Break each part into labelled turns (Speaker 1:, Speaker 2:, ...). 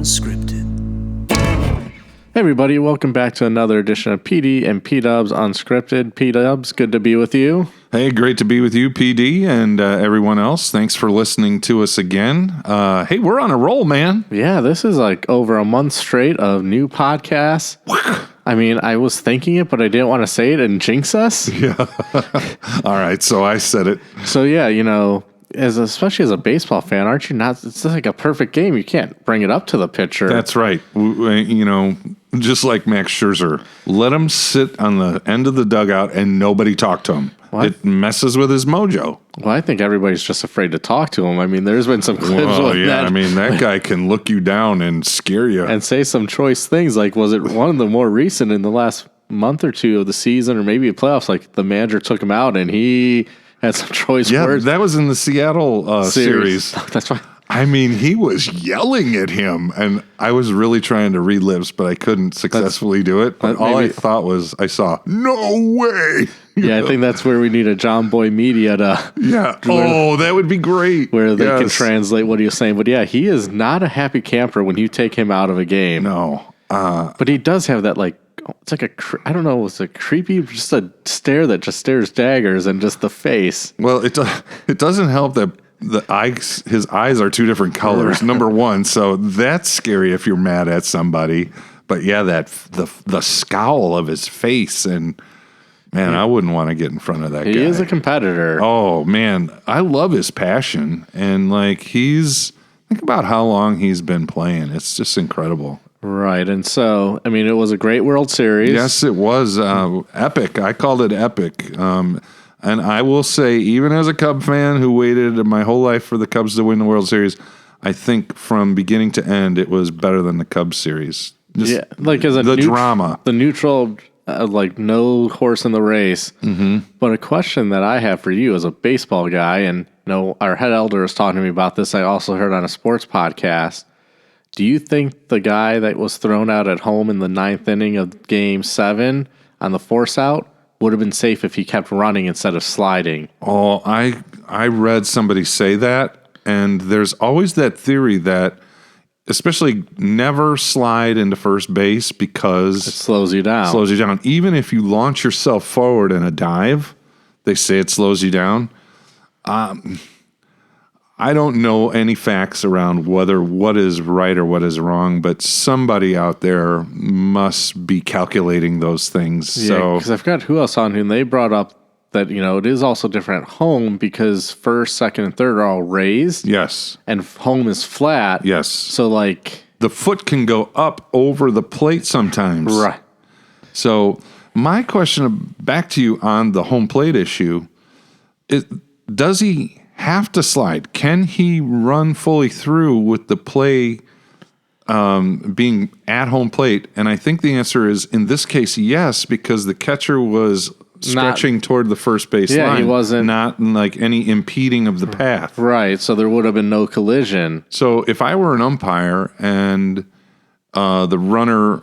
Speaker 1: Unscripted.
Speaker 2: Hey everybody, welcome back to another edition of PD and P-Dubs Unscripted. P-Dubs, good to be with you.
Speaker 3: Hey, great to be with you, PD, and everyone else. Thanks for listening to us again. Hey, we're on a roll, man.
Speaker 2: Yeah, this is like over a month straight of new podcasts. I mean, I was thinking it, but I didn't want to say it and jinx us.
Speaker 3: Yeah. All right, so I said it.
Speaker 2: So yeah, you know, especially as a baseball fan, aren't you not? It's like a perfect game. You can't bring it up to the pitcher.
Speaker 3: That's right. You know, just like Max Scherzer, let him sit on the end of the dugout and nobody talk to him. What? It messes with his mojo.
Speaker 2: Well, I think everybody's just afraid to talk to him. I mean, there's been some clips
Speaker 3: that. I mean, that guy can look you down and scare you.
Speaker 2: And say some choice things. Like, was it one of the more recent in the last month or two of the season or maybe the playoffs? Like, the manager took him out and he had some choice words.
Speaker 3: Yeah, that was in the Seattle series.
Speaker 2: That's right.
Speaker 3: I mean, he was yelling at him, and I was really trying to read lips, but I couldn't successfully do it. But all I thought was, I saw, no way!
Speaker 2: Yeah, I think that's where we need a John Boy Media to...
Speaker 3: Yeah. Oh, that would be great.
Speaker 2: Where they can translate what he was saying. But yeah, he is not a happy camper when you take him out of a game.
Speaker 3: No.
Speaker 2: But he does have that, like, it's like I don't know, it's a creepy, just a stare that just stares daggers and just the face.
Speaker 3: Well, it doesn't help that his eyes are two different colors, number one, so that's scary if you're mad at somebody. But yeah, the scowl of his face, and man, I wouldn't want to get in front of that guy.
Speaker 2: He is a competitor.
Speaker 3: Oh man, I love his passion, and like think about how long he's been playing. It's just incredible.
Speaker 2: Right, and so, I mean, it was a great World Series.
Speaker 3: Yes, it was epic. I called it epic. And I will say, even as a Cub fan who waited my whole life for the Cubs to win the World Series, I think from beginning to end, it was better than the Cubs series.
Speaker 2: Yeah, like as a
Speaker 3: drama.
Speaker 2: The neutral, like no horse in the race. Mm-hmm. But a question that I have for you as a baseball guy, and you know, our head elder was talking to me about this. I also heard on a sports podcast. Do you think the guy that was thrown out at home in the ninth inning of Game 7 on the force out would have been safe if he kept running instead of sliding?
Speaker 3: Oh, I read somebody say that, and there's always that theory that especially never slide into first base because
Speaker 2: it slows you down.
Speaker 3: Even if you launch yourself forward in a dive, they say it slows you down. I don't know any facts around whether what is right or what is wrong, but somebody out there must be calculating those things.
Speaker 2: Yeah, because I forgot who else on whom they brought up that, you know, it is also different at home because first, second, and third are all raised.
Speaker 3: Yes.
Speaker 2: And home is flat.
Speaker 3: Yes.
Speaker 2: So, like...
Speaker 3: the foot can go up over the plate sometimes.
Speaker 2: Right.
Speaker 3: So, my question back to you on the home plate issue is, does he have to slide? Can he run fully through with the play being at home plate? And I think the answer is, in this case, yes, because the catcher was stretching toward the first base line.
Speaker 2: Yeah, he wasn't.
Speaker 3: Not like any impeding of the path.
Speaker 2: Right, so there would have been no collision.
Speaker 3: So if I were an umpire and the runner,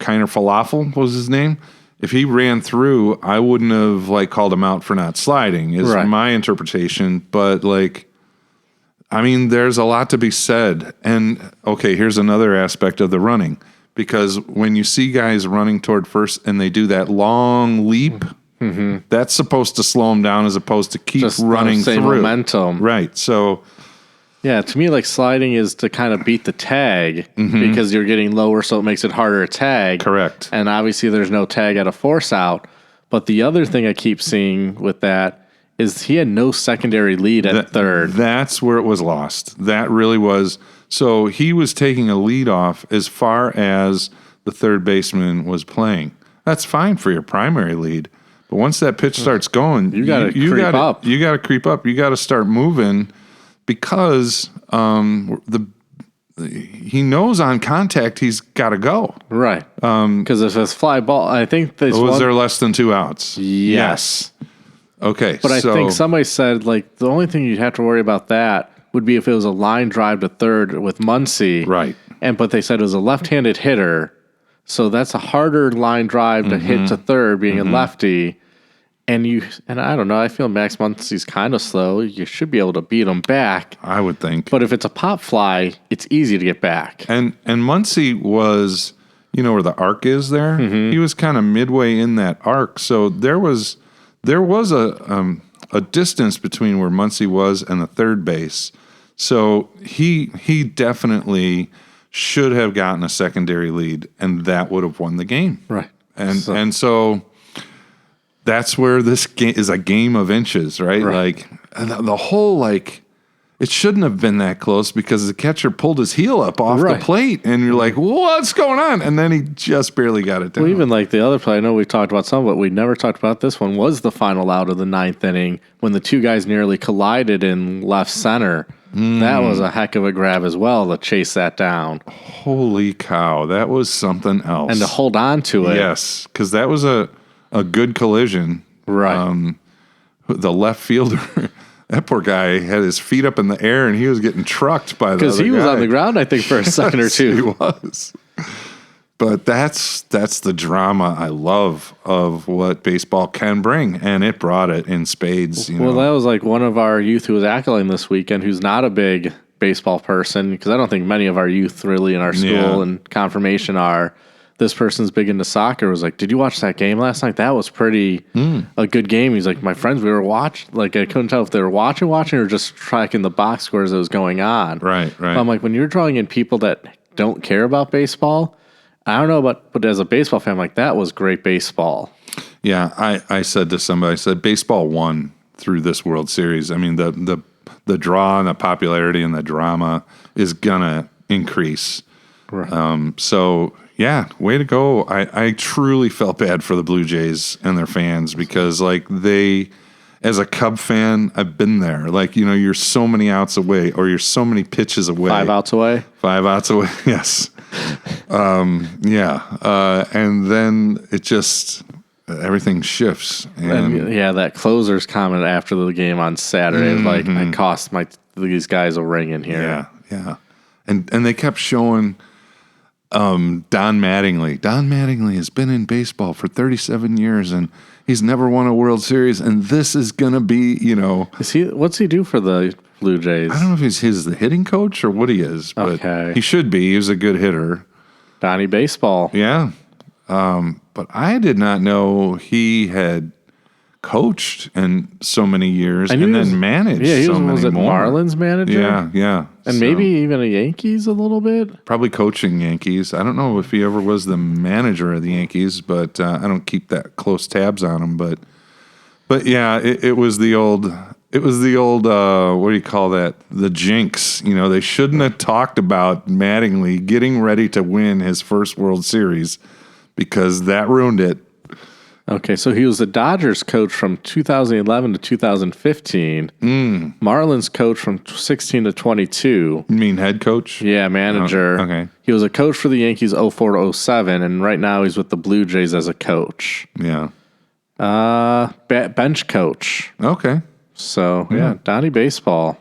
Speaker 3: Kiner Falafel was his name, if he ran through, I wouldn't have called him out for not sliding, is my interpretation. But I mean, there's a lot to be said. And okay, here's another aspect of the running, because when you see guys running toward first and they do that long leap, that's supposed to slow them down as opposed to keep just running through.
Speaker 2: Momentum.
Speaker 3: Right. So
Speaker 2: yeah, to me, sliding is to kind of beat the tag because you're getting lower, so it makes it harder to tag.
Speaker 3: Correct.
Speaker 2: And obviously there's no tag at a force out. But the other thing I keep seeing with that is he had no secondary lead at third.
Speaker 3: That's where it was lost. That really was. So he was taking a lead off as far as the third baseman was playing. That's fine for your primary lead. But once that pitch starts going, you got to creep up. You got to creep up. You got to start moving. Because he knows on contact he's got to go.
Speaker 2: Right. Because if it's fly ball, I think
Speaker 3: was there less than 2 outs?
Speaker 2: Yes.
Speaker 3: Okay.
Speaker 2: But I think somebody said the only thing you'd have to worry about that would be if it was a line drive to third with Muncy.
Speaker 3: Right.
Speaker 2: But they said it was a left-handed hitter, so that's a harder line drive to hit to third, being a lefty. and I don't know, I feel Max Muncy's kind of slow. You should be able to beat him back.
Speaker 3: I would think.
Speaker 2: But if it's a pop fly, it's easy to get back.
Speaker 3: And Muncy was, where the arc is there? Mm-hmm. He was kind of midway in that arc. So there was a distance between where Muncy was and the third base. So he definitely should have gotten a secondary lead, and that would have won the game.
Speaker 2: Right.
Speaker 3: And so that's where this game is a game of inches, right? Like the whole, it shouldn't have been that close because the catcher pulled his heel up off the plate, and you're like, what's going on? And then he just barely got it down.
Speaker 2: Well, even like the other play, I know we talked about some, but we never talked about this one, was the final out of the ninth inning when the two guys nearly collided in left center. That was a heck of a grab as well to chase that down.
Speaker 3: Holy cow, that was something else.
Speaker 2: And to hold on to it.
Speaker 3: Yes, because that was a good collision. Right. The left fielder, that poor guy had his feet up in the air and he was getting trucked by the other guy.
Speaker 2: Because he was on the ground, I think, for a second or two.
Speaker 3: He was. But that's the drama I love of what baseball can bring, and it brought it in spades.
Speaker 2: Well, that was like one of our youth who was accolading this weekend, who's not a big baseball person, because I don't think many of our youth really in our school and confirmation are. This person's big into soccer. Was like, did you watch that game last night? That was pretty a good game. He's like, my friends, we were watching. Like, I couldn't tell if they were watching or just tracking the box scores that was going on.
Speaker 3: Right.
Speaker 2: But I'm like, when you're drawing in people that don't care about baseball, I don't know, but as a baseball fan, I'm like, that was great baseball.
Speaker 3: Yeah, I said to somebody, I said, baseball won through this World Series. I mean, the draw and the popularity and the drama is gonna increase.
Speaker 2: Right.
Speaker 3: So yeah, way to go. I truly felt bad for the Blue Jays and their fans because as a Cub fan, I've been there. Like, you're so many outs away or you're so many pitches away.
Speaker 2: 5 outs away?
Speaker 3: 5 outs away, yes. And then it just, everything shifts.
Speaker 2: And that closer's comment after the game on Saturday is like, I cost these guys a ring in here.
Speaker 3: Yeah. And they kept showing Don Mattingly. Don Mattingly has been in baseball for 37 years, and he's never won a World Series, and this is going to be,
Speaker 2: What's he do for the Blue Jays?
Speaker 3: I don't know if he's the hitting coach or what he is, but he should be. He was a good hitter.
Speaker 2: Donnie Baseball.
Speaker 3: Yeah. But I did not know he had coached in so many years and then managed so many more.
Speaker 2: Was it Marlins manager?
Speaker 3: Yeah.
Speaker 2: And maybe even a Yankees a little bit?
Speaker 3: Probably coaching Yankees. I don't know if he ever was the manager of the Yankees, but I don't keep that close tabs on him. But yeah, it was the old, what do you call that? The jinx. They shouldn't have talked about Mattingly getting ready to win his first World Series because that ruined it.
Speaker 2: Okay, so he was the Dodgers coach from 2011 to 2015. Marlins coach from 16 to 22.
Speaker 3: You mean head coach?
Speaker 2: Yeah, manager.
Speaker 3: Oh, okay.
Speaker 2: He was a coach for the Yankees 04 to 07, and right now he's with the Blue Jays as a coach.
Speaker 3: Yeah.
Speaker 2: Bench coach.
Speaker 3: Okay.
Speaker 2: So, Donnie Baseball.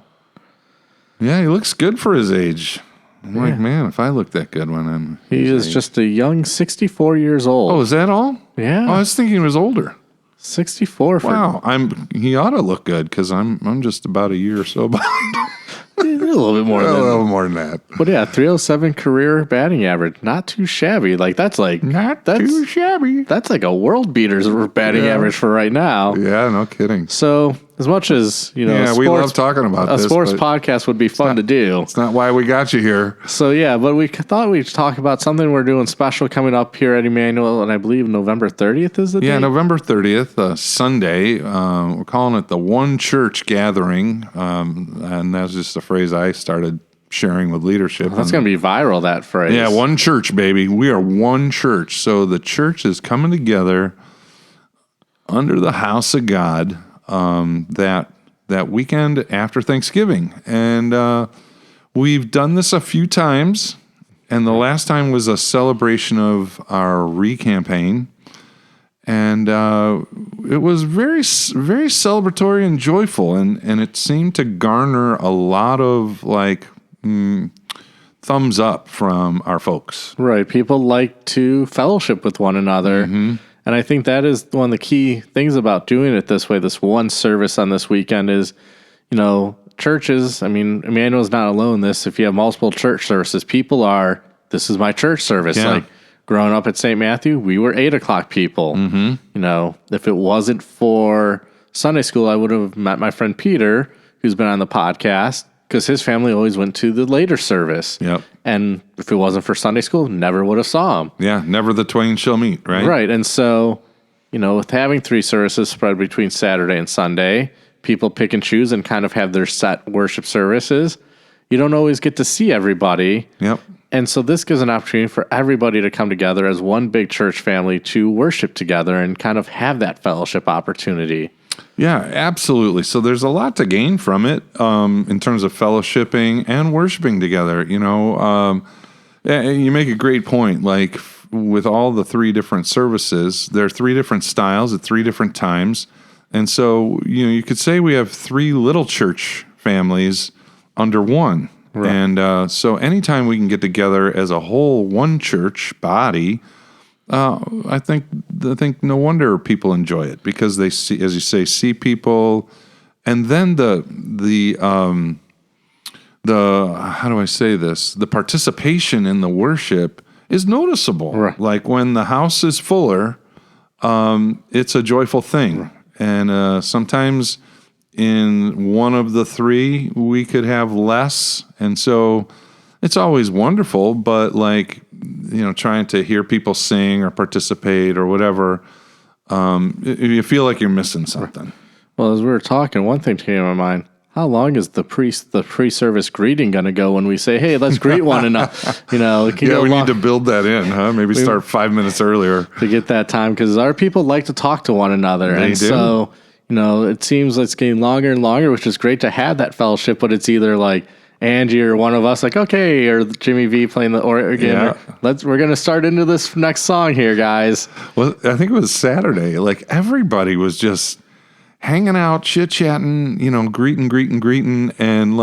Speaker 3: Yeah, he looks good for his age. I'm like, man, if I look that good when I'm...
Speaker 2: He is just a young 64 years old.
Speaker 3: Oh, is that all?
Speaker 2: Yeah.
Speaker 3: Oh, I was thinking he was older.
Speaker 2: 64.
Speaker 3: Wow, he ought to look good because I'm just about a year or so behind.
Speaker 2: A little bit more
Speaker 3: than that.
Speaker 2: But yeah, 307 career batting average. Not too shabby. That's too shabby. That's like a world beater's batting average for right now.
Speaker 3: Yeah, no kidding.
Speaker 2: So as much as, we
Speaker 3: love talking about this.
Speaker 2: A sports podcast would be fun to do.
Speaker 3: It's not why we got you here.
Speaker 2: So yeah, but we thought we'd talk about something we're doing special coming up here at Immanuel, and I believe November 30th is the date?
Speaker 3: Yeah, November 30th, Sunday. We're calling it the One Church Gathering, and that's just a phrase I started sharing with leadership.
Speaker 2: That's going to be viral, that phrase.
Speaker 3: Yeah, one church, baby. We are one church. So the church is coming together under the house of God that weekend after Thanksgiving. And we've done this a few times, and the last time was a celebration of our re-campaign. And it was very, very celebratory and joyful, and it seemed to garner a lot of thumbs up from our folks.
Speaker 2: Right. People like to fellowship with one another. Mm-hmm. And I think that is one of the key things about doing it this way, this one service on this weekend is, churches, Immanuel's not alone in this. If you have multiple church services, people are, this is my church service.
Speaker 3: Yeah.
Speaker 2: Like growing up at St. Matthew, we were 8 o'clock people. If it wasn't for Sunday school, I would have met my friend Peter, who's been on the podcast, because his family always went to the later service.
Speaker 3: Yep.
Speaker 2: And if it wasn't for Sunday school, never would have saw him.
Speaker 3: Yeah, never the twain shall meet, right?
Speaker 2: Right. And so, with having 3 services spread between Saturday and Sunday, people pick and choose and kind of have their set worship services. You don't always get to see everybody.
Speaker 3: Yep.
Speaker 2: And so this gives an opportunity for everybody to come together as one big church family to worship together and kind of have that fellowship opportunity.
Speaker 3: Yeah, absolutely. So there's a lot to gain from it in terms of fellowshipping and worshiping together. You make a great point. Like with all the 3 different services, there are 3 different styles at 3 different times. And so, you could say we have 3 little church families under one. Right. And so anytime we can get together as a whole one church body, I think no wonder people enjoy it, because they see, as you say, see people, and then the how do I say this? The participation in the worship is noticeable.
Speaker 2: Right.
Speaker 3: Like when the house is fuller, it's a joyful thing. Right. And sometimes in one of the 3, we could have less. And so it's always wonderful, but trying to hear people sing or participate or whatever, you feel like you're missing something.
Speaker 2: Well, as we were talking, one thing came to my mind. How long is the pre-service greeting going to go when we say, hey, let's greet one another? We
Speaker 3: need to build that in, huh? Maybe start 5 minutes earlier.
Speaker 2: To get that time, because our people like to talk to one another.
Speaker 3: They do.
Speaker 2: So, it seems it's getting longer and longer, which is great to have that fellowship, but it's either like Angie or one of us like, okay, or Jimmy V playing the organ. Yeah. We're going to start into this next song here, guys.
Speaker 3: Well, I think it was Saturday. Like everybody was just hanging out, chit-chatting, greeting, and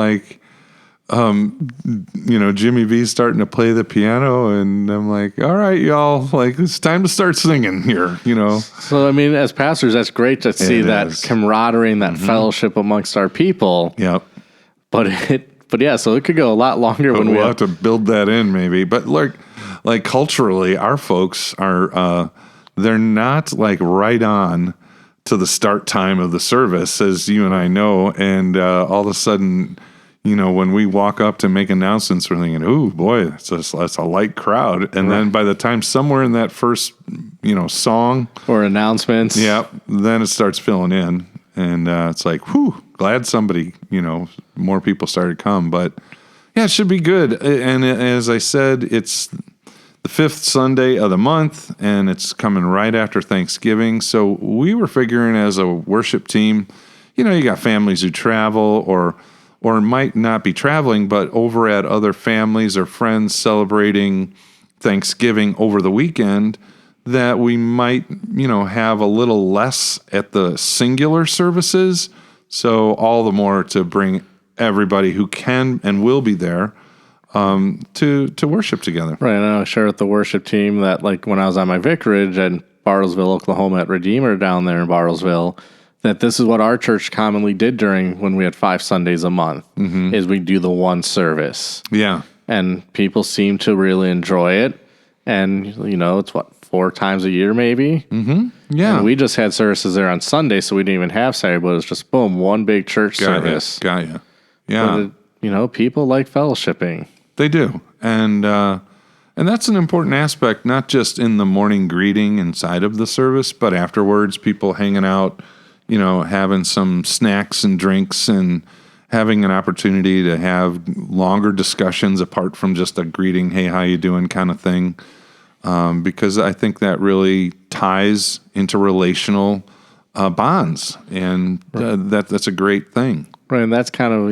Speaker 3: Jimmy V's starting to play the piano, and I'm like, all right, y'all, it's time to start singing here,
Speaker 2: So, as pastors, that's great to see that camaraderie and that fellowship amongst our people.
Speaker 3: Yep.
Speaker 2: But yeah, so it could go a lot longer when
Speaker 3: we'll have to build that in maybe. But like culturally, our folks are, they're not right on to the start time of the service, as you and I know, and all of a sudden, when we walk up to make announcements, we're thinking, "Oh boy, that's a light crowd." And then by the time somewhere in that first, song
Speaker 2: or announcements,
Speaker 3: then it starts filling in, and it's like, "Whew, glad somebody, more people started to come." But yeah, it should be good. And as I said, it's the 5th Sunday of the month, and it's coming right after Thanksgiving. So we were figuring as a worship team, you got families who travel or might not be traveling, but over at other families or friends celebrating Thanksgiving over the weekend, that we might, have a little less at the singular services. So all the more to bring everybody who can and will be there to worship together.
Speaker 2: Right, and I share with the worship team that when I was on my vicarage in Bartlesville, Oklahoma at Redeemer down there in Bartlesville, that this is what our church commonly did when we had 5 Sundays a month, is we do the one service.
Speaker 3: Yeah.
Speaker 2: And people seem to really enjoy it. And, it's 4 times a year maybe?
Speaker 3: Mm-hmm. Yeah.
Speaker 2: And we just had services there on Sunday, so we didn't even have Saturday, but it was just, boom, one big church service.
Speaker 3: Got you. Yeah.
Speaker 2: But people like fellowshipping.
Speaker 3: They do. And that's an important aspect, not just in the morning greeting inside of the service, but afterwards, people hanging out, having some snacks and drinks and having an opportunity to have longer discussions apart from just a greeting, hey, how you doing kind of thing. Because I think that really ties into relational bonds, and that's a great thing.
Speaker 2: Right, and that's kind of,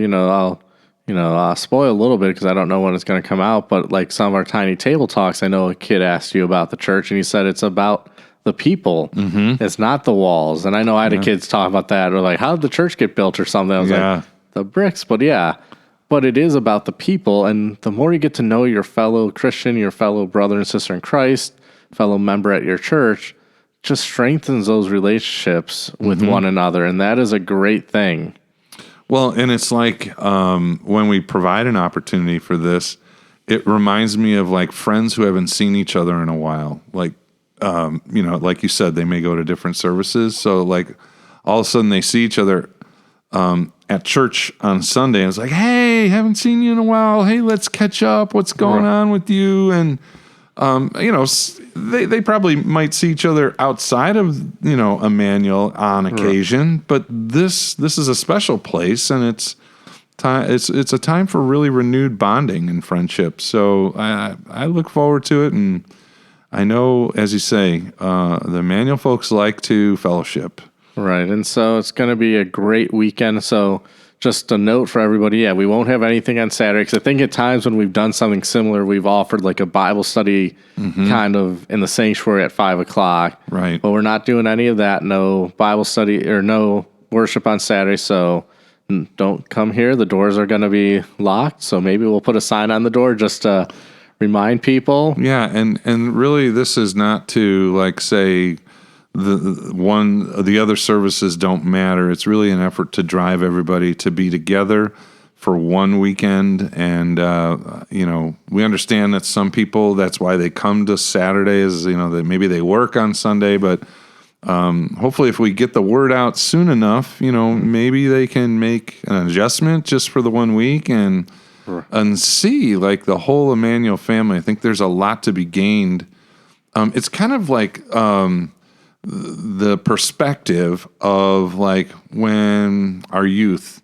Speaker 2: I'll spoil a little bit because I don't know when it's going to come out, but some of our Tiny Table Talks, I know a kid asked you about the church, and he said it's about the people. Mm-hmm. It's not the walls. And I know I had kids talk about that, or how did the church get built or something. I was like, the bricks, but it is about the people. And the more you get to know your fellow Christian, your fellow brother and sister in Christ, fellow member at your church, just strengthens those relationships with one another, and that is a great thing.
Speaker 3: Well, and it's like when we provide an opportunity for this, it reminds me of like friends who haven't seen each other in a while. Like, like you said, they may go to different services. So like all of a sudden they see each other at church on Sunday. And it's like, hey, haven't seen you in a while. Hey, let's catch up. What's going on with you? And, they probably might see each other outside of, Immanuel on occasion, but this is a special place, and it's a time for really renewed bonding and friendship. So I look forward to it, and I know, as you say, the Immanuel folks like to fellowship.
Speaker 2: Right, and so it's going to be a great weekend. So just a note for everybody, we won't have anything on Saturday, because I think at times when we've done something similar, we've offered like a Bible study kind of in the sanctuary at 5 o'clock.
Speaker 3: Right.
Speaker 2: But we're not doing any of that. No Bible study or no worship on Saturday, so don't come here. The doors are going to be locked, so maybe we'll put a sign on the door just to remind people.
Speaker 3: Yeah, and really this is not to like say the other services don't matter. It's really an effort to drive everybody to be together for one weekend. And, we understand that some people, that's why they come to Saturdays, that maybe they work on Sunday, but hopefully if we get the word out soon enough, maybe they can make an adjustment just for the 1 week and see like the whole Immanuel family. I think there's a lot to be gained. It's kind of like, the perspective of like when our youth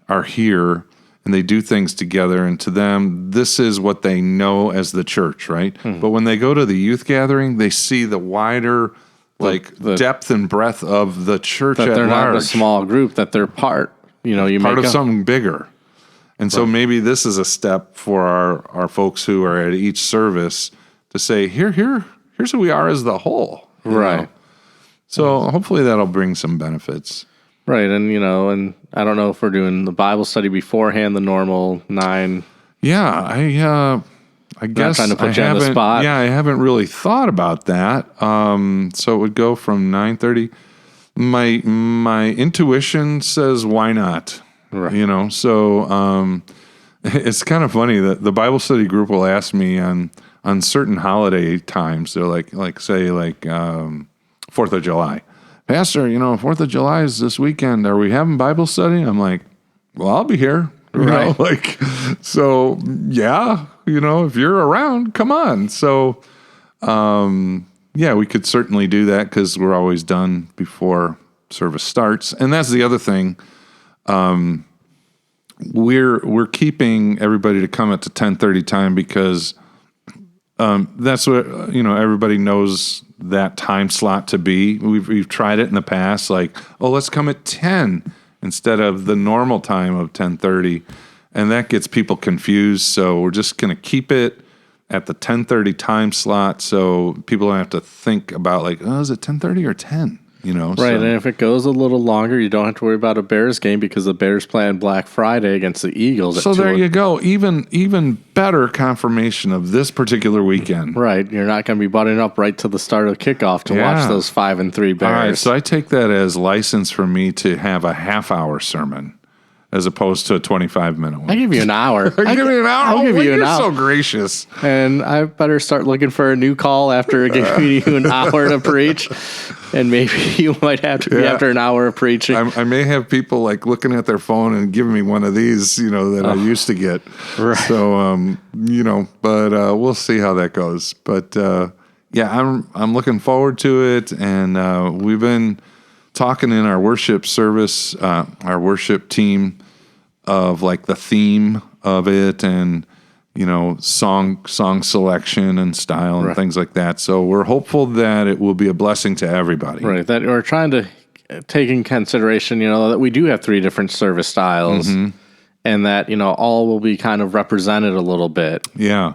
Speaker 3: are here and they do things together, and to them, this is what they know as the church, right? But when they go to the youth gathering, they see the wider the depth and breadth of the church
Speaker 2: that
Speaker 3: at
Speaker 2: they're
Speaker 3: large.
Speaker 2: not a small group, that they're part,
Speaker 3: part of something bigger. And so maybe this is a step for our folks who are at each service to say, here's who we are as the whole.
Speaker 2: Right.
Speaker 3: So hopefully that'll bring some benefits.
Speaker 2: Right, and and I don't know if we're doing the Bible study beforehand, the normal 9.
Speaker 3: Yeah, I guess
Speaker 2: trying to put you on the spot.
Speaker 3: Yeah, I haven't really thought about that. So it would go from 9:30. My intuition says why not?
Speaker 2: Right.
Speaker 3: So it's kind of funny that the Bible study group will ask me on certain holiday times. They're like 4th of July. Pastor, 4th of July is this weekend. Are we having Bible study? I'm like, well, I'll be here.
Speaker 2: Right.
Speaker 3: So yeah, if you're around, come on. So, we could certainly do that because we're always done before service starts. And that's the other thing. We're keeping everybody to come at the 10:30 time because that's what everybody knows that time slot to be. We've tried it in the past, like, let's come at 10 instead of the normal time of 10:30, and that gets people confused. So we're just going to keep it at the 10:30 time slot, so people don't have to think about like, is it 10:30 or 10?
Speaker 2: Right,
Speaker 3: So.
Speaker 2: and if it goes a little longer, you don't have to worry about a Bears game because the Bears play on Black Friday against the Eagles.
Speaker 3: So there you go. Even better confirmation of this particular weekend.
Speaker 2: Right, you're not going to be butting up right to the start of kickoff to watch those 5-3 Bears.
Speaker 3: All right, so I take that as license for me to have a half-hour sermon as opposed to a 25-minute one.
Speaker 2: I give you an hour.
Speaker 3: Give me an hour?
Speaker 2: I'll give you an hour.
Speaker 3: You're so gracious.
Speaker 2: And I better start looking for a new call after giving you an hour to preach. And maybe you might have to be after an hour of preaching.
Speaker 3: I may have people like looking at their phone and giving me one of these, that I used to get.
Speaker 2: Right.
Speaker 3: So, but we'll see how that goes. But I'm looking forward to it. And we've been talking in our worship service, our worship team, of like the theme of it and song selection and style and things like that. So we're hopeful that it will be a blessing to everybody.
Speaker 2: Right. That we're trying to take in consideration, that we do have 3 different service styles, and that all will be kind of represented a little bit.
Speaker 3: Yeah.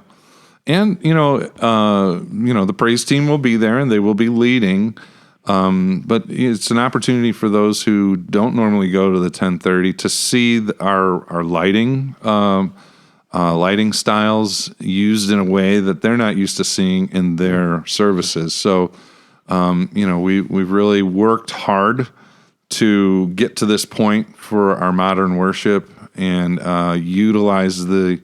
Speaker 3: And the praise team will be there and they will be leading. But it's an opportunity for those who don't normally go to the 10:30 to see our lighting styles used in a way that they're not used to seeing in their services. So We've really worked hard to get to this point for our modern worship and utilize the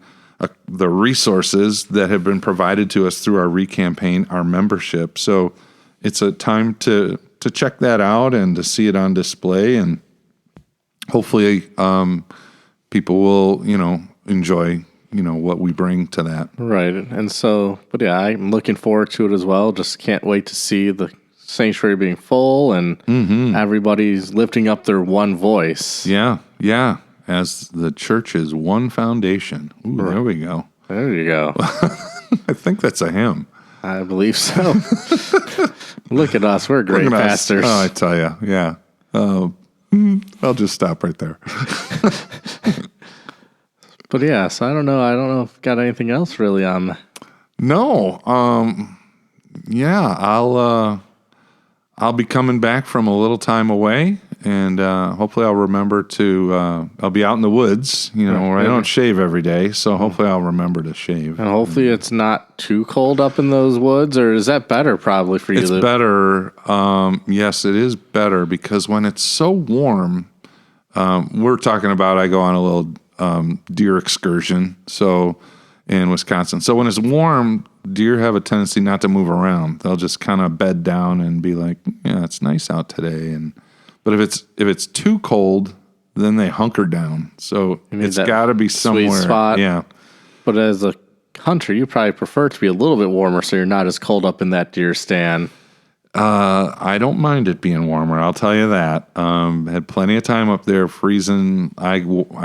Speaker 3: resources that have been provided to us through our RE-campaign, our membership. So it's a time to check that out and to see it on display, and hopefully people will, enjoy, what we bring to that.
Speaker 2: Right. And so, but yeah, I'm looking forward to it as well. Just can't wait to see the sanctuary being full and everybody's lifting up their one voice.
Speaker 3: Yeah. As the church's one foundation. Ooh, right. There we go.
Speaker 2: There you go.
Speaker 3: I think that's a hymn.
Speaker 2: I believe so. Look at us. We're great pastors.
Speaker 3: Oh, I tell you. Yeah. I'll just stop right there.
Speaker 2: But yeah, so I don't know if I've got anything else really on.
Speaker 3: No. Yeah, I'll be coming back from a little time away, and hopefully I'll remember to, I'll be out in the woods, where I don't shave every day, so hopefully I'll remember to shave.
Speaker 2: And hopefully it's not too cold up in those woods, or is that better probably for you?
Speaker 3: It's better. Yes, it is better, because when it's so warm, we're talking about I go on a little deer excursion, in Wisconsin. So when it's warm, deer have a tendency not to move around. They'll just kind of bed down and be like, "Yeah, it's nice out today." But if it's too cold, then they hunker down. So it's got to be somewhere.
Speaker 2: Sweet spot.
Speaker 3: Yeah.
Speaker 2: But as a hunter, you probably prefer it to be a little bit warmer, so you're not as cold up in that deer stand.
Speaker 3: I don't mind it being warmer. I'll tell you that. Had plenty of time up there freezing. I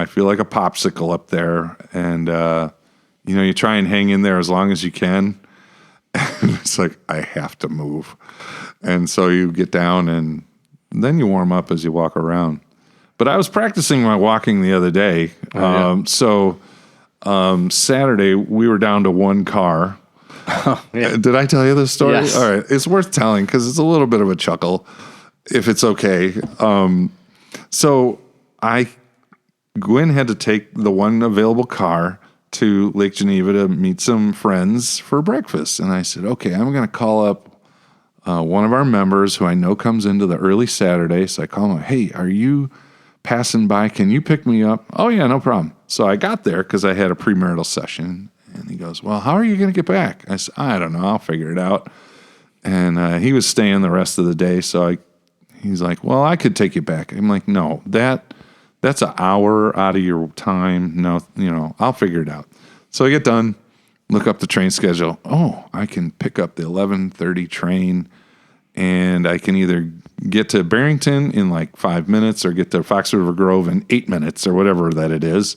Speaker 3: feel like a popsicle up there, and you try and hang in there as long as you can. And it's like, I have to move. And so you get down and then you warm up as you walk around. But I was practicing my walking the other day. Saturday we were down to one car. Oh, yeah. Did I tell you this story?
Speaker 2: Yes.
Speaker 3: All right. It's worth telling because it's a little bit of a chuckle, if it's okay. So Gwen had to take the one available car to Lake Geneva to meet some friends for breakfast. And I said, okay, I'm going to call up one of our members who I know comes into the early Saturday. So I call him, hey, are you passing by? Can you pick me up? Oh, yeah, no problem. So I got there because I had a premarital session. And he goes, well, how are you going to get back? I said, I don't know. I'll figure it out. And he was staying the rest of the day. So he's like, well, I could take you back. I'm like, no, that's an hour out of your time. No, I'll figure it out. So I get done, look up the train schedule. Oh, I can pick up the 11:30 train, and I can either get to Barrington in like 5 minutes or get to Fox River Grove in 8 minutes or whatever that it is.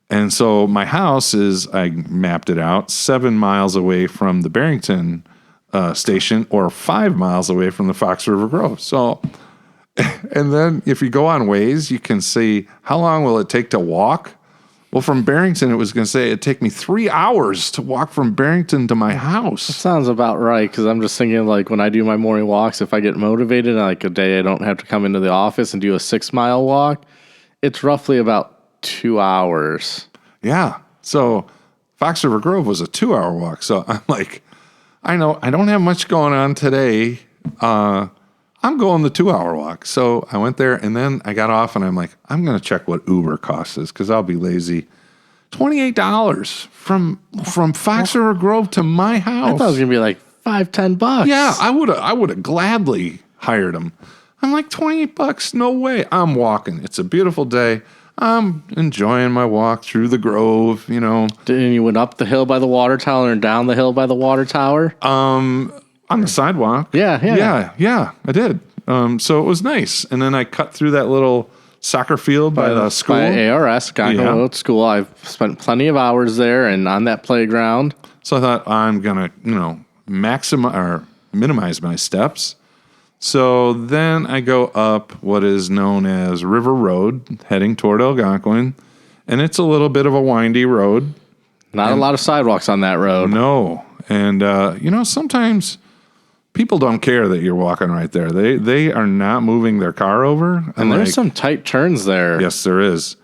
Speaker 3: And so my house is, I mapped it out, 7 miles away from the Barrington station or 5 miles away from the Fox River Grove. So... And then if you go on Waze, you can see how long will it take to walk? Well, from Barrington, it was going to say it'd take me 3 hours to walk from Barrington to my house.
Speaker 2: That sounds about right, because I'm just thinking, like, when I do my morning walks, if I get motivated, like a day I don't have to come into the office and do a 6-mile walk, it's roughly about 2 hours.
Speaker 3: Yeah. So Fox River Grove was a 2-hour walk. So I'm like, I know I don't have much going on today. I'm going the 2-hour walk. So I went there, and then I got off, and I'm like, I'm going to check what Uber costs us because I'll be lazy. $28 from Fox River Grove to my house.
Speaker 2: I thought it was going to be like $5-10.
Speaker 3: Yeah, I would have gladly hired him. I'm like, $28? No way. I'm walking. It's a beautiful day. I'm enjoying my walk through the grove,
Speaker 2: And you went up the hill by the water tower and down the hill by the water tower?
Speaker 3: On the sidewalk.
Speaker 2: Yeah,
Speaker 3: I did. So it was nice. And then I cut through that little soccer field by the school.
Speaker 2: By ARS, Gonko Road School. I've spent plenty of hours there and on that playground.
Speaker 3: So I thought I'm going to, maximize or minimize my steps. So then I go up what is known as River Road, heading toward Algonquin. And it's a little bit of a windy road.
Speaker 2: Not a lot of sidewalks on that road.
Speaker 3: No. And, sometimes... people don't care that you're walking right there. They are not moving their car over.
Speaker 2: And there's some tight turns there.
Speaker 3: Yes, there is.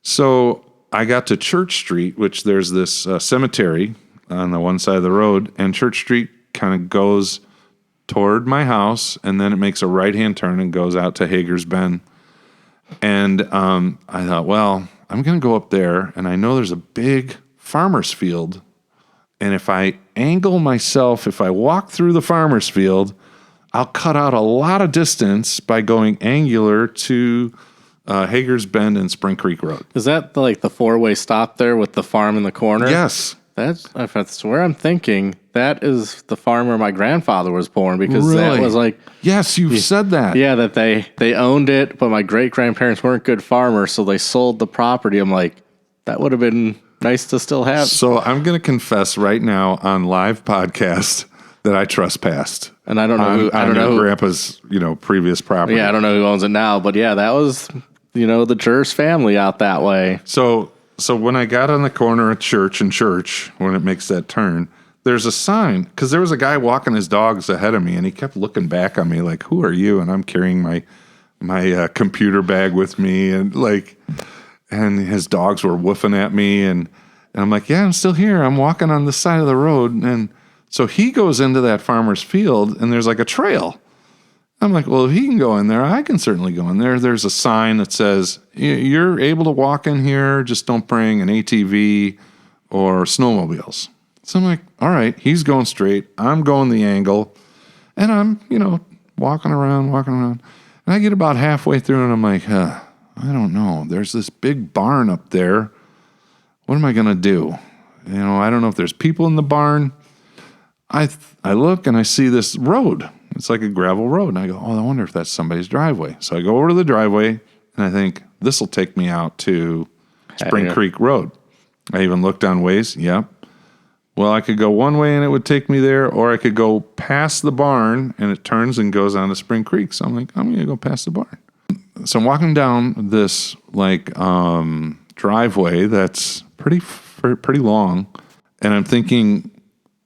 Speaker 3: So I got to Church Street, which there's this cemetery on the one side of the road, and Church Street kind of goes toward my house, and then it makes a right-hand turn and goes out to Hager's Bend. And I thought, well, I'm going to go up there, and I know there's a big farmer's field. And if I angle myself, if I walk through the farmer's field, I'll cut out a lot of distance by going angular to Hager's Bend and Spring Creek Road.
Speaker 2: Is that like the 4-way stop there with the farm in the corner?
Speaker 3: Yes.
Speaker 2: That's where I'm thinking. That is the farm where my grandfather was born, because
Speaker 3: Really?
Speaker 2: that was like...
Speaker 3: Yes, you've said that.
Speaker 2: Yeah, that they owned it, but my great-grandparents weren't good farmers, so they sold the property. I'm like, that would have been nice to still have.
Speaker 3: So I'm going to confess right now on live podcast that I trespassed.
Speaker 2: And I don't know who
Speaker 3: Grandpa's, previous property.
Speaker 2: Yeah, I don't know who owns it now, but yeah, that was, the Jers family out that way.
Speaker 3: So when I got on the corner at church, when it makes that turn, there's a sign, because there was a guy walking his dogs ahead of me, and he kept looking back on me like, who are you? And I'm carrying my computer bag with me, and his dogs were woofing at me, and I'm like, yeah, I'm still here. I'm walking on the side of the road. And so he goes into that farmer's field, and there's like a trail. I'm like, well, if he can go in there, I can certainly go in there. There's a sign that says, you're able to walk in here, just don't bring an ATV or snowmobiles. So I'm like, all right, he's going straight. I'm going the angle. And I'm, walking around. And I get about halfway through, and I'm like, I don't know. There's this big barn up there. What am I going to do? I don't know if there's people in the barn. I look, and I see this road. It's like a gravel road. And I go, I wonder if that's somebody's driveway. So I go over to the driveway, and I think, this will take me out to Spring Creek Road. I even looked on Waze. Yep. Well, I could go one way, and it would take me there, or I could go past the barn, and it turns and goes on to Spring Creek. So I'm like, I'm going to go past the barn. So I'm walking down this, driveway that's pretty long, and I'm thinking,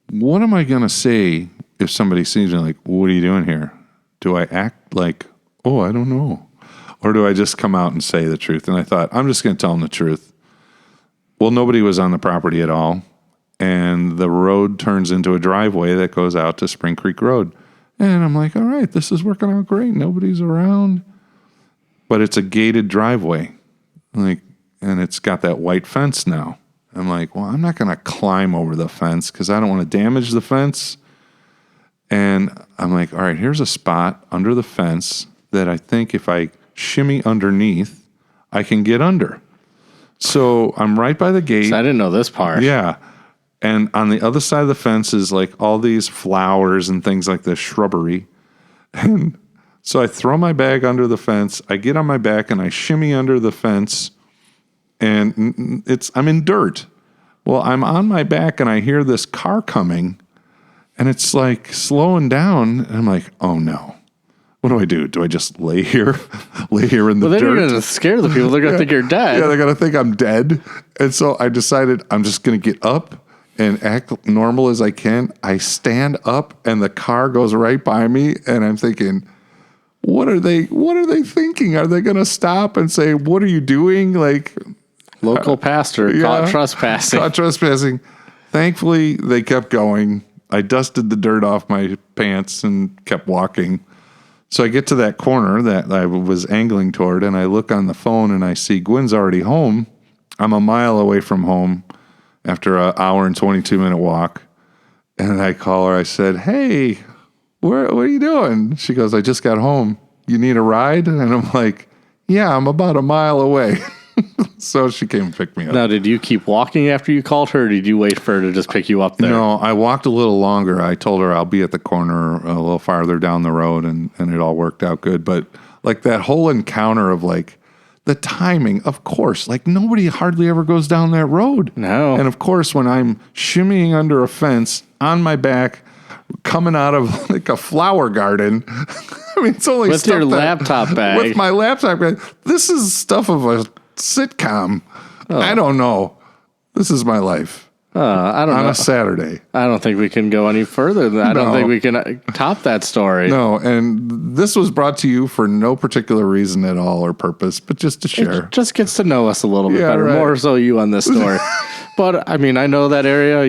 Speaker 3: what am I going to say if somebody sees me, like, what are you doing here? Do I act like, I don't know? Or do I just come out and say the truth? And I thought, I'm just going to tell them the truth. Well, nobody was on the property at all. And the road turns into a driveway that goes out to Spring Creek Road. And I'm like, all right, this is working out great. Nobody's around. But it's a gated driveway. And it's got that white fence now. I'm like, well, I'm not going to climb over the fence because I don't want to damage the fence. And I'm like, all right, here's a spot under the fence that I think if I shimmy underneath, I can get under. So I'm right by the gate.
Speaker 2: So I didn't know this part.
Speaker 3: Yeah. And on the other side of the fence is like all these flowers and things like this, shrubbery. And so I throw my bag under the fence. I get on my back and I shimmy under the fence. And I'm in dirt. Well, I'm on my back and I hear this car coming. And it's like slowing down. And I'm like, oh no. What do I do? Do I just lay here in the dirt?
Speaker 2: Well, they're going to scare the people. They're going to think you're dead.
Speaker 3: Yeah, they're going to think I'm dead. And so I decided I'm just going to get up and act normal as I can. I stand up and the car goes right by me. And I'm thinking, what are they thinking? Are they going to stop and say, what are you doing? Like,
Speaker 2: local pastor caught trespassing.
Speaker 3: Thankfully, they kept going. I dusted the dirt off my pants and kept walking. So I get to that corner that I was angling toward, and I look on the phone, and I see Gwen's already home. I'm a mile away from home after an hour and 22-minute walk. And I call her. I said, hey, what are you doing? She goes, I just got home. You need a ride? And I'm like, yeah, I'm about a mile away. So she came and picked me up.
Speaker 2: Now, did you keep walking after you called her, or did you wait for her to just pick you up there?
Speaker 3: No, I walked a little longer. I told her I'll be at the corner a little farther down the road, and it all worked out good. But like that whole encounter of like the timing, of course, like nobody hardly ever goes down that road.
Speaker 2: No.
Speaker 3: And of course, when I'm shimmying under a fence on my back, coming out of like a flower garden, I mean, it's only
Speaker 2: with your laptop bag.
Speaker 3: With my laptop bag. This is stuff of a sitcom. Oh. I don't know. This is my life.
Speaker 2: I don't know.
Speaker 3: On a Saturday.
Speaker 2: I don't think we can go any further than that. I don't think we can top that story.
Speaker 3: No, and this was brought to you for no particular reason at all or purpose, but just to share.
Speaker 2: It just gets to know us a little bit better. Right. More so you on this story. But, I mean, I know that area.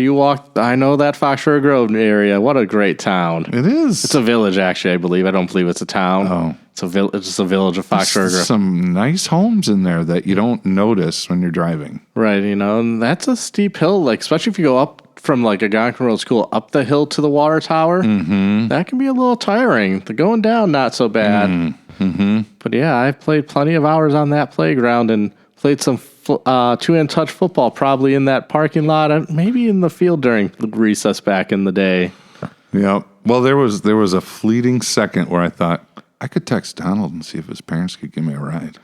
Speaker 2: I know that Fox River Grove area. What a great town.
Speaker 3: It is.
Speaker 2: It's a village, actually, I believe. I don't believe it's a town.
Speaker 3: Oh.
Speaker 2: It's just a village of Fox River Grove.
Speaker 3: Some nice homes in there that you don't notice when you're driving.
Speaker 2: Right, and that's a steep hill, like, especially if you go up from, like, Algonquin Road School up the hill to the water tower. Mm-hmm. That can be a little tiring. The going down, not so bad. Mm-hmm. But, yeah, I've played plenty of hours on that playground and played some two-hand touch football probably in that parking lot and maybe in the field during recess back in the day.
Speaker 3: Yeah. Well, there was a fleeting second where I thought I could text Donald and see if his parents could give me a ride.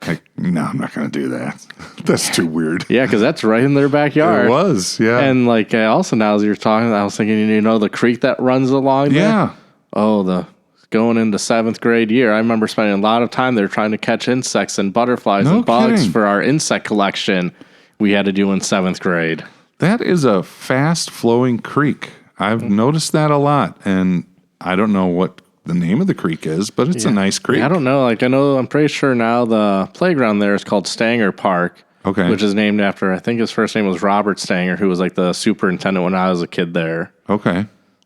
Speaker 3: Like, no, I'm not going to do that. That's too weird.
Speaker 2: Yeah, because that's right in their backyard.
Speaker 3: It was, yeah.
Speaker 2: And like also now as you're talking, I was thinking, the creek that runs along there?
Speaker 3: Yeah.
Speaker 2: Oh, going into 7th grade year, I remember spending a lot of time there trying to catch insects and butterflies and bugs for our insect collection we had to do in 7th grade.
Speaker 3: That is a fast-flowing creek. I've noticed that a lot, and I don't know what the name of the creek is, but it's a nice creek.
Speaker 2: Yeah, I don't know. I'm pretty sure now the playground there is called Stanger Park, which is named after, I think his first name was Robert Stanger, who was like the superintendent when I was a kid there.
Speaker 3: Okay.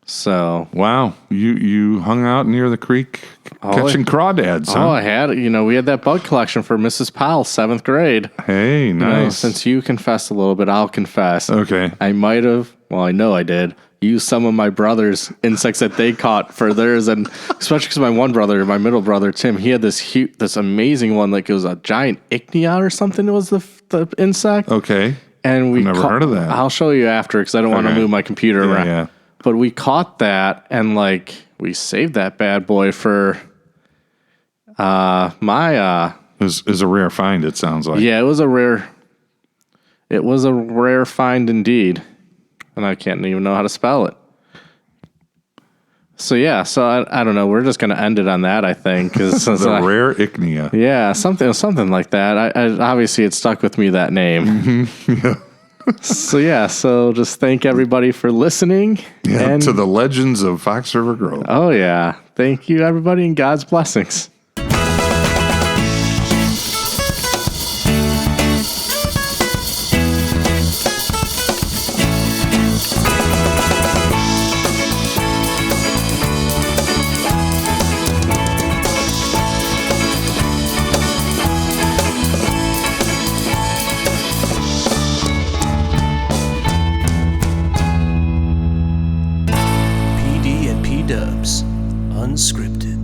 Speaker 2: So
Speaker 3: wow, you hung out near the creek catching crawdads, huh?
Speaker 2: Oh, I had, we had that bug collection for Mrs. Powell, 7th grade.
Speaker 3: Hey, nice.
Speaker 2: Since you confessed a little bit, I'll confess.
Speaker 3: Okay.
Speaker 2: I might have, I know I did, used some of my brother's insects that they caught for theirs, and especially because my middle brother, Tim, he had this amazing one, like it was a giant ichnia or something, it was the insect.
Speaker 3: Okay.
Speaker 2: And we
Speaker 3: never heard of that.
Speaker 2: I'll show you after because I don't want to move my computer around. Yeah. But we caught that and we saved that bad boy for my.
Speaker 3: It was a rare find. It sounds like.
Speaker 2: Yeah, it was a rare find indeed, and I can't even know how to spell it. So yeah, I don't know. We're just gonna end it on that. I think
Speaker 3: the rare ichnia.
Speaker 2: Yeah, something like that. I obviously it stuck with me, that name.
Speaker 3: Mm-hmm. Yeah.
Speaker 2: So just thank everybody for listening.
Speaker 3: Yeah, to the legends of Fox River Grove.
Speaker 2: Oh, yeah. Thank you, everybody, and God's blessings.
Speaker 1: PD and P-Dubs Unscripted.